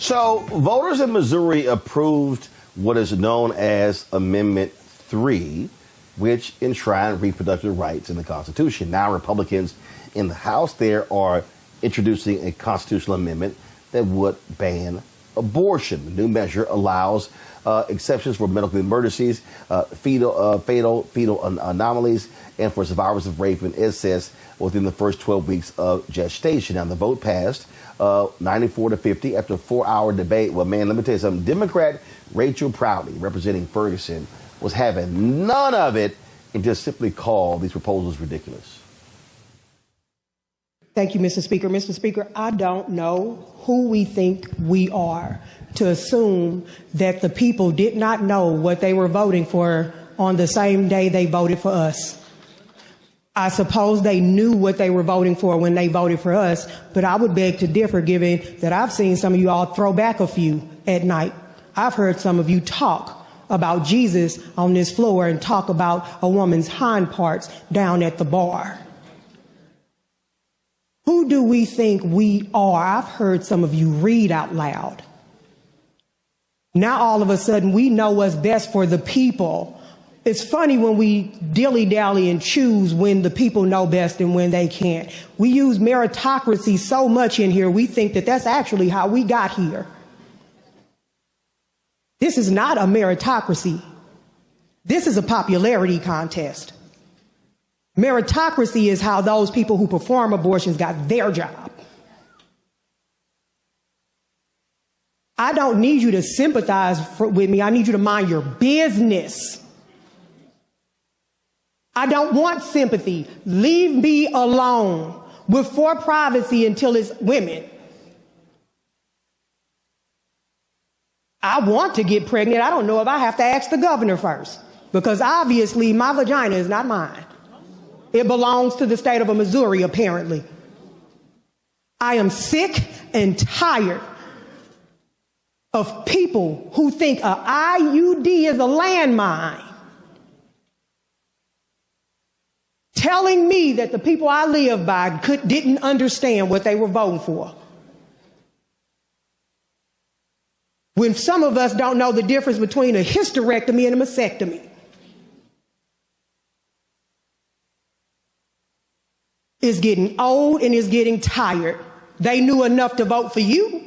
So voters in Missouri approved what is known as Amendment 3, which enshrined reproductive rights in the Constitution. Now Republicans in the House there are introducing a constitutional amendment that would ban abortion. The new measure allows exceptions for medical emergencies, fetal anomalies, and for survivors of rape and incest within the first 12 weeks of gestation. Now, the vote passed 94-50 after a 4-hour debate. Well, man, let me tell you something. Democrat Raychel Proudie, representing Ferguson, was having none of it and just simply called these proposals ridiculous. Thank you, Mr. Speaker. Mr. Speaker, I don't know who we think we are to assume that the people did not know what they were voting for on the same day they voted for us. I suppose they knew what they were voting for when they voted for us, but I would beg to differ, given that I've seen some of you all throw back a few at night. I've heard some of you talk about Jesus on this floor and talk about a woman's hind parts down at the bar. Who do we think we are? I've heard some of you read out loud. Now all of a sudden we know what's best for the people. It's funny when we dilly-dally and choose when the people know best and when they can't. We use meritocracy so much in here, we think that that's actually how we got here. This is not a meritocracy. This is a popularity contest. Meritocracy is how those people who perform abortions got their job. I don't need you to sympathize with me. I need you to mind your business. I don't want sympathy. Leave me alone with for privacy until it's women. I want to get pregnant. I don't know if I have to ask the governor first, because obviously my vagina is not mine. It belongs to the state of Missouri, apparently. I am sick and tired of people who think a IUD is a landmine, telling me that the people I live by didn't understand what they were voting for. When some of us don't know the difference between a hysterectomy and a mastectomy. Is getting old and is getting tired. They knew enough to vote for you.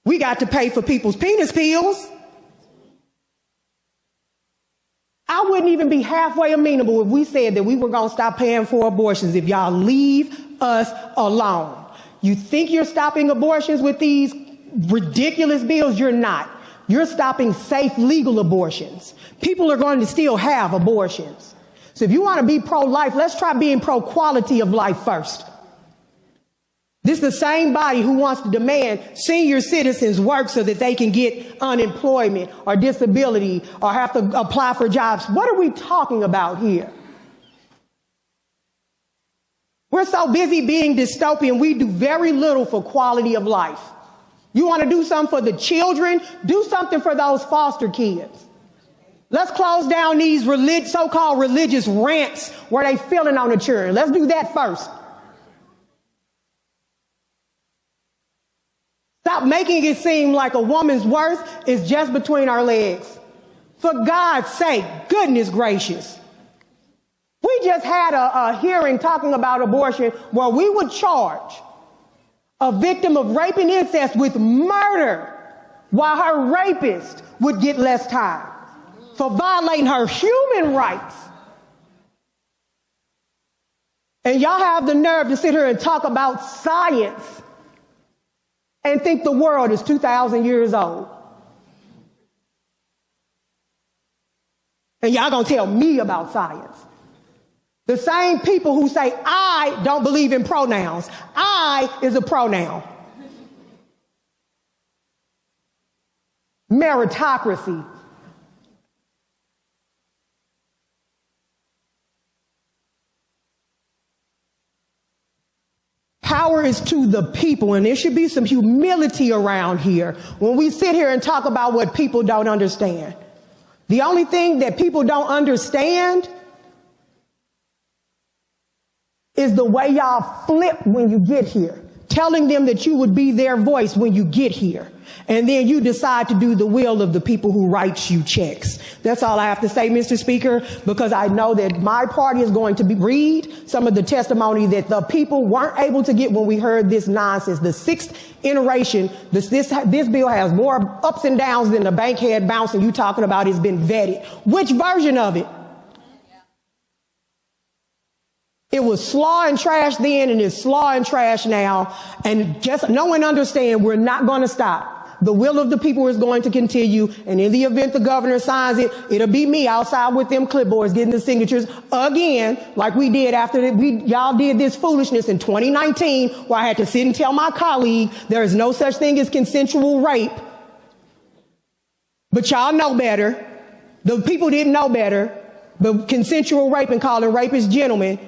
We got to pay for people's penis pills. I wouldn't even be halfway amenable if we said that we were going to stop paying for abortions if y'all leave us alone. You think you're stopping abortions with these ridiculous bills? You're not. You're stopping safe, legal abortions. People are going to still have abortions. So if you want to be pro-life, let's try being pro-quality of life first. This is the same body who wants to demand senior citizens work so that they can get unemployment or disability or have to apply for jobs. What are we talking about here? We're so busy being dystopian, we do very little for quality of life. You want to do something for the children? Do something for those foster kids. Let's close down these so-called religious rants where they feeling on the children. Let's do that first. Stop making it seem like a woman's worth is just between her legs. For God's sake, goodness gracious. We just had a hearing talking about abortion where we would charge a victim of rape and incest with murder while her rapist would get less time for violating her human rights. And y'all have the nerve to sit here and talk about science and think the world is 2,000 years old. And y'all gonna tell me about science. The same people who say, I don't believe in pronouns. I is a pronoun. Meritocracy. Power is to the people, and there should be some humility around here when we sit here and talk about what people don't understand. The only thing that people don't understand is the way y'all flip when you get here, telling them that you would be their voice when you get here. And then you decide to do the will of the people who write you checks. That's all I have to say, Mr. Speaker, because I know that my party is going to read some of the testimony that the people weren't able to get when we heard this nonsense. The sixth iteration, this bill has more ups and downs than the bankhead bouncing you talking about has been vetted. Which version of it? It was slaw and trash then and it's slaw and trash now. And just know and understand, we're not going to stop. The will of the people is going to continue. And in the event the governor signs it, it'll be me outside with them clipboards getting the signatures again, like we did after y'all did this foolishness in 2019, where I had to sit and tell my colleague there is no such thing as consensual rape. But y'all know better. The people didn't know better. But consensual rape and calling rapists gentlemen.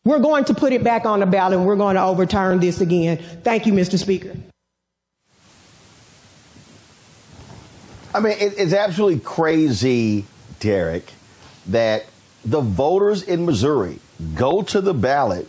We're going to put it back on the ballot and we're going to overturn this again. Thank you, Mr. Speaker. I mean, it's absolutely crazy, Derek, that the voters in Missouri go to the ballot,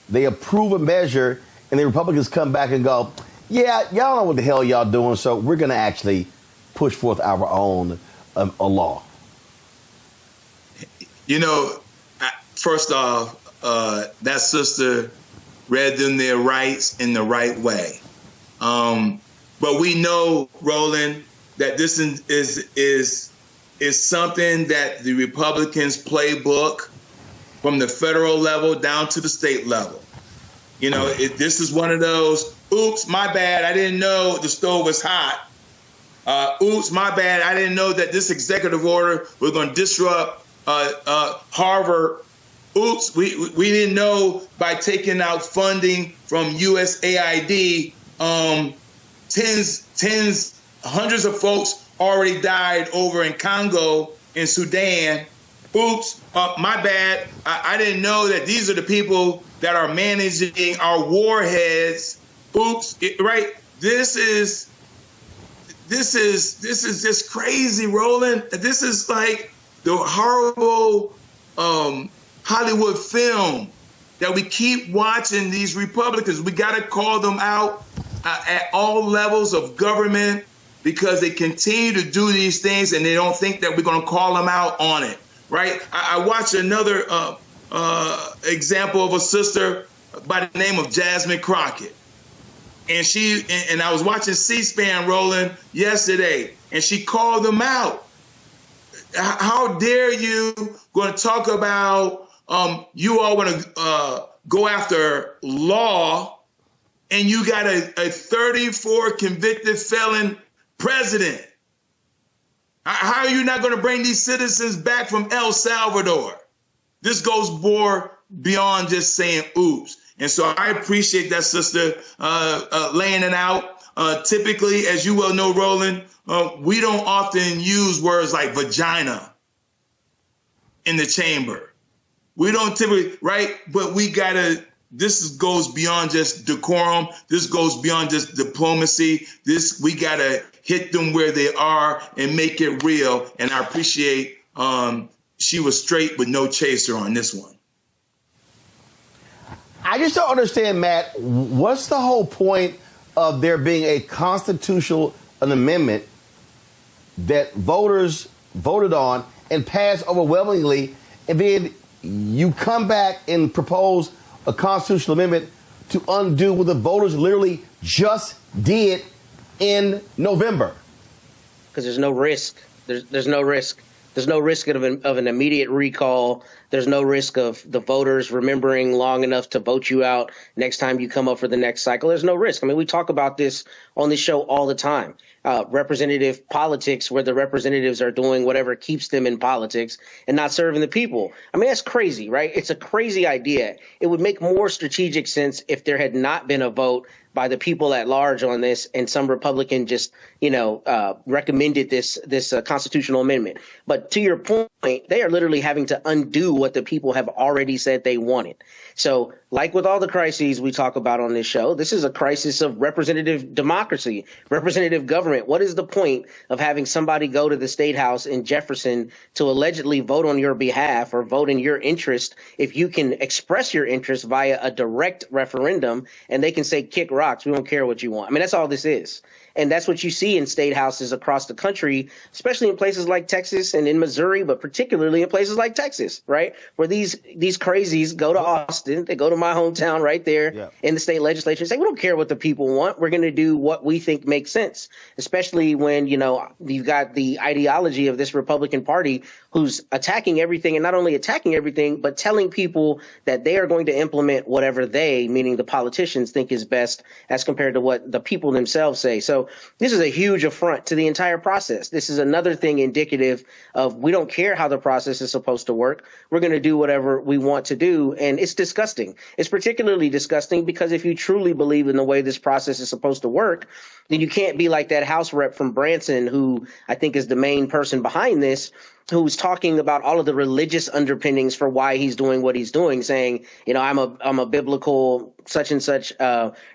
they approve a measure, and the Republicans come back and go, yeah, y'all know what the hell y'all doing, so we're going to actually push forth our own a law. You know, first off, that sister read them their rights in the right way. But we know, Roland, that this is something that the Republicans playbook from the federal level down to the state level. You know, this is one of those, oops, my bad, I didn't know the stove was hot. Oops, my bad, I didn't know that this executive order was going to disrupt Harvard. Oops, we didn't know by taking out funding from USAID, hundreds of folks already died over in Congo, in Sudan. Oops, my bad. I didn't know that these are the people that are managing our warheads. Oops, right? This is just crazy, Roland. This is like the horrible Hollywood film that we keep watching these Republicans. We got to call them out at all levels of government, because they continue to do these things and they don't think that we're going to call them out on it, right? I watched another example of a sister by the name of Jasmine Crockett. And I was watching C-SPAN, Roland, yesterday, and she called them out. How dare you going to talk about you all want to go after law, and you got a 34 convicted felon president. How are you not going to bring these citizens back from El Salvador? This goes more beyond just saying oops. And so I appreciate that sister laying it out. Typically, as you well know, Roland, we don't often use words like vagina in the chamber. We don't typically, right? But we gotta, goes beyond just decorum. This goes beyond just diplomacy. We gotta hit them where they are and make it real. And I appreciate she was straight with no chaser on this one. I just don't understand, Matt, what's the whole point of there being a constitutional amendment that voters voted on and passed overwhelmingly, and then you come back and propose a constitutional amendment to undo what the voters literally just did in November? Because there's no risk. There's no risk. There's no risk of an immediate recall. There's no risk of the voters remembering long enough to vote you out next time you come up for the next cycle. There's no risk. I mean, we talk about this on this show all the time. Representative politics, where the representatives are doing whatever keeps them in politics and not serving the people. I mean, that's crazy, right? It's a crazy idea. It would make more strategic sense if there had not been a vote by the people at large on this, and some Republican just, recommended this constitutional amendment. But to your point, they are literally having to undo what the people have already said they wanted. So, like with all the crises we talk about on this show, this is a crisis of representative democracy, representative government. What is the point of having somebody go to the state house in Jefferson to allegedly vote on your behalf or vote in your interest if you can express your interest via a direct referendum and they can say, kick rocks, we don't care what you want? I mean, that's all this is. And that's what you see in state houses across the country, especially in places like Texas and in Missouri, but particularly in places like Texas, right? Where these crazies go to Austin, they go to my hometown right there in the state legislature and say, we don't care what the people want. We're going to do what we think makes sense, especially when, you know, you've got the ideology of this Republican Party who's attacking everything, and not only attacking everything, but telling people that they are going to implement whatever they, meaning the politicians, think is best as compared to what the people themselves say. So this is a huge affront to the entire process. This is another thing indicative of we don't care how the process is supposed to work. We're going to do whatever we want to do. And it's disgusting. It's particularly disgusting because if you truly believe in the way this process is supposed to work, then you can't be like that House rep from Branson, who I think is the main person behind this, who's talking about all of the religious underpinnings for why he's doing what he's doing, saying, you know, I'm a biblical such and such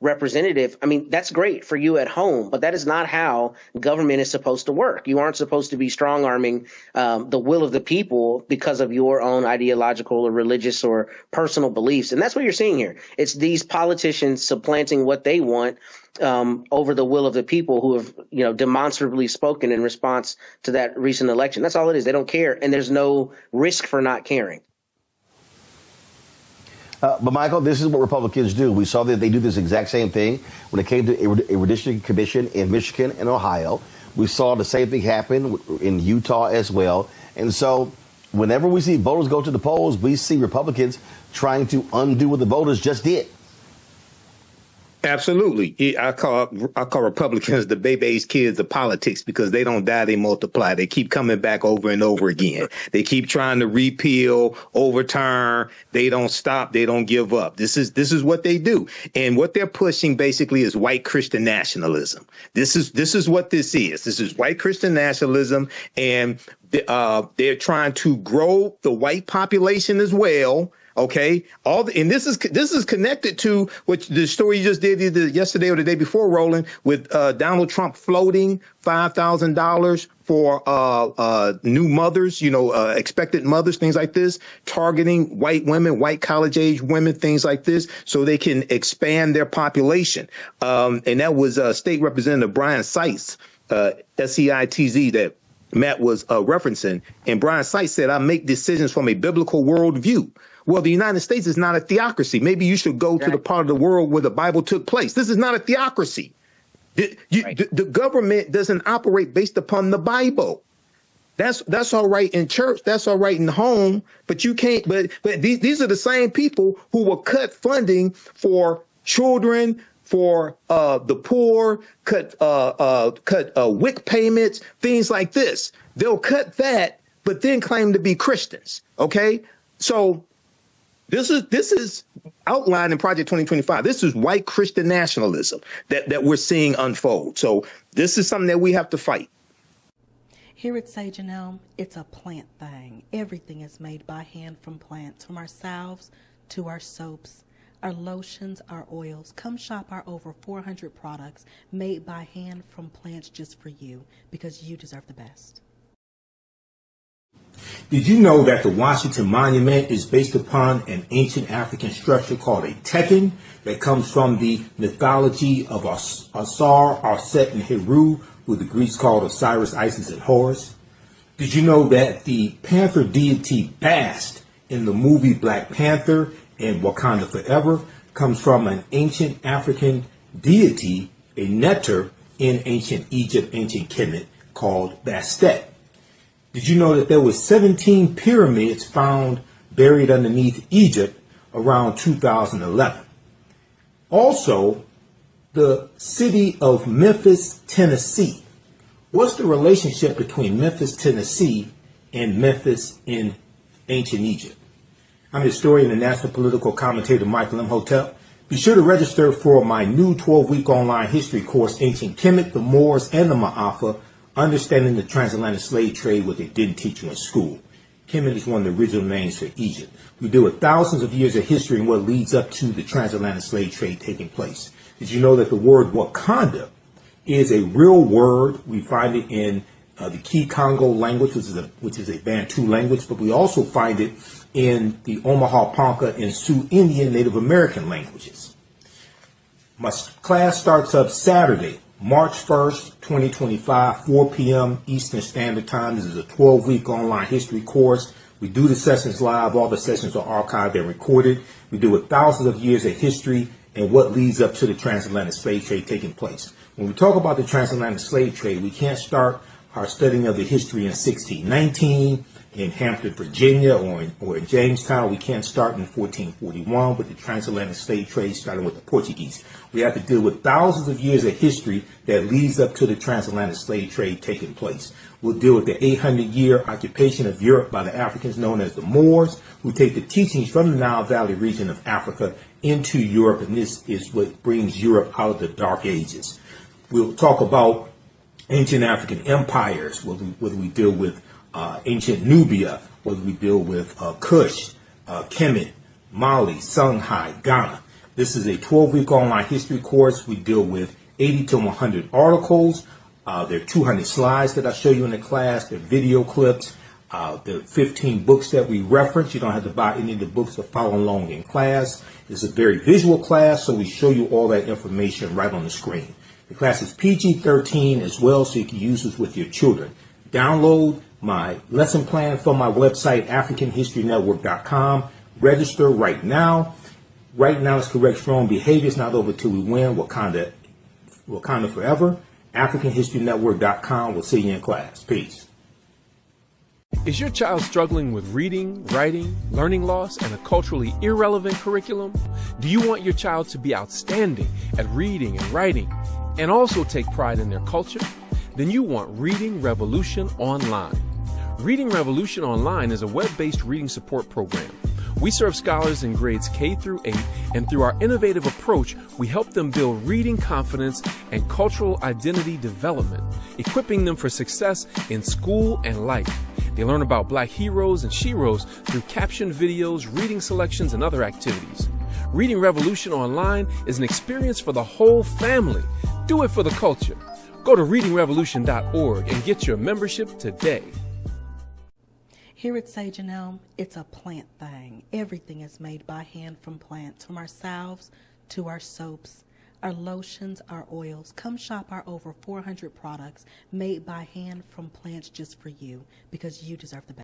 representative. I mean, that's great for you at home, but that is not how government is supposed to work. You aren't supposed to be strong arming the will of the people because of your own ideological or religious or personal beliefs. And that's what you're seeing here. It's these politicians supplanting what they want over the will of the people who have, you know, demonstrably spoken in response to that recent election. That's all it is. They don't care, and there's no risk for not caring. But Michael, this is what Republicans do. We saw that they do this exact same thing when it came to a redistricting commission in Michigan and Ohio. We saw the same thing happen in Utah as well. And so whenever we see voters go to the polls, we see Republicans trying to undo what the voters just did. Absolutely. I call Republicans the baby-age kids of politics because they don't die, they multiply. They keep coming back over and over again. They keep trying to repeal, overturn. They don't stop. They don't give up. This is what they do. And what they're pushing basically is white Christian nationalism. This is what this is. This is white Christian nationalism, and they're trying to grow the white population as well. OK, and this is connected to what the story you just did either yesterday or the day before, Roland, with Donald Trump floating $5,000 for new mothers, expected mothers, things like this, targeting white women, white college age women, things like this, so they can expand their population. And that was State Representative Brian Seitz, SEITZ, that Matt was referencing. And Brian Seitz said, I make decisions from a biblical worldview. Well, the United States is not a theocracy. Maybe you should go to the part of the world where the Bible took place. This is not a theocracy. The government doesn't operate based upon the Bible. That's all right in church. That's all right in home. But you can't. But these are the same people who will cut funding for children, for the poor, cut WIC payments, things like this. They'll cut that, but then claim to be Christians. OK, so. This is outlined in Project 2025. This is white Christian nationalism that we're seeing unfold. So this is something that we have to fight. Here at Sage and Elm, it's a plant thing. Everything is made by hand from plants, from our salves to our soaps, our lotions, our oils. Come shop our over 400 products made by hand from plants just for you, because you deserve the best. Did you know that the Washington Monument is based upon an ancient African structure called a tekken that comes from the mythology of Asar, Arset, and Heru, who the Greeks called Osiris, Isis, and Horus? Did you know that the panther deity Bast in the movie Black Panther and Wakanda Forever comes from an ancient African deity, a neter in ancient Egypt, ancient Kemet, called Bastet? Did you know that there were 17 pyramids found buried underneath Egypt around 2011? Also, the city of Memphis, Tennessee. What's the relationship between Memphis, Tennessee and Memphis in ancient Egypt? I'm historian and national political commentator Michael Imhotep. Be sure to register for my new 12-week online history course, Ancient Kemet, the Moors, and the Ma'afa, Understanding the Transatlantic Slave Trade, what they didn't teach you in school. Kemet is one of the original names for Egypt. We deal with thousands of years of history and what leads up to the transatlantic slave trade taking place. Did you know that the word Wakanda is a real word? We find it in the Key Congo language, which is a Bantu language, but we also find it in the Omaha Ponca and Sioux Indian Native American languages. My class starts up Saturday, March 1st, 2025, 4 p.m. Eastern Standard Time. This is a 12-week online history course. We do the sessions live. All the sessions are archived and recorded. We do with thousands of years of history and what leads up to the transatlantic slave trade taking place. When we talk about the transatlantic slave trade, we can't start our studying of the history in 1619 in Hampton, Virginia, or in Jamestown. We can't start in 1441 with the transatlantic slave trade starting with the Portuguese. We have to deal with thousands of years of history that leads up to the transatlantic slave trade taking place. We'll deal with the 800-year occupation of Europe by the Africans known as the Moors, who take the teachings from the Nile Valley region of Africa into Europe, and this is what brings Europe out of the Dark Ages. We'll talk about ancient African empires, whether we deal with ancient Nubia, whether we deal with Kush, Kemet, Mali, Songhai, Ghana. This is a 12-week online history course. We deal with 80 to 100 articles. There are 200 slides that I show you in the class. There are video clips. There are 15 books that we reference. You don't have to buy any of the books to follow along in class. It's a very visual class, so we show you all that information right on the screen. The class is PG-13 as well, so you can use this with your children. Download my lesson plan from my website, AfricanHistoryNetwork.com. Register right now. Right now is correct strong behaviors, not over till we win. Wakanda forever. AfricanHistoryNetwork.com. We'll see you in class. Peace. Is your child struggling with reading, writing, learning loss, and a culturally irrelevant curriculum? Do you want your child to be outstanding at reading and writing and also take pride in their culture? Then you want Reading Revolution Online. Reading Revolution Online is a web-based reading support program. We serve scholars in grades K through 8, and through our innovative approach, we help them build reading confidence and cultural identity development, equipping them for success in school and life. They learn about Black heroes and sheroes through captioned videos, reading selections, and other activities. Reading Revolution Online is an experience for the whole family. Do it for the culture. Go to readingrevolution.org and get your membership today. Here at Sage and Elm, it's a plant thing. Everything is made by hand from plants, from our salves to our soaps, our lotions, our oils. Come shop our over 400 products made by hand from plants just for you, because you deserve the best.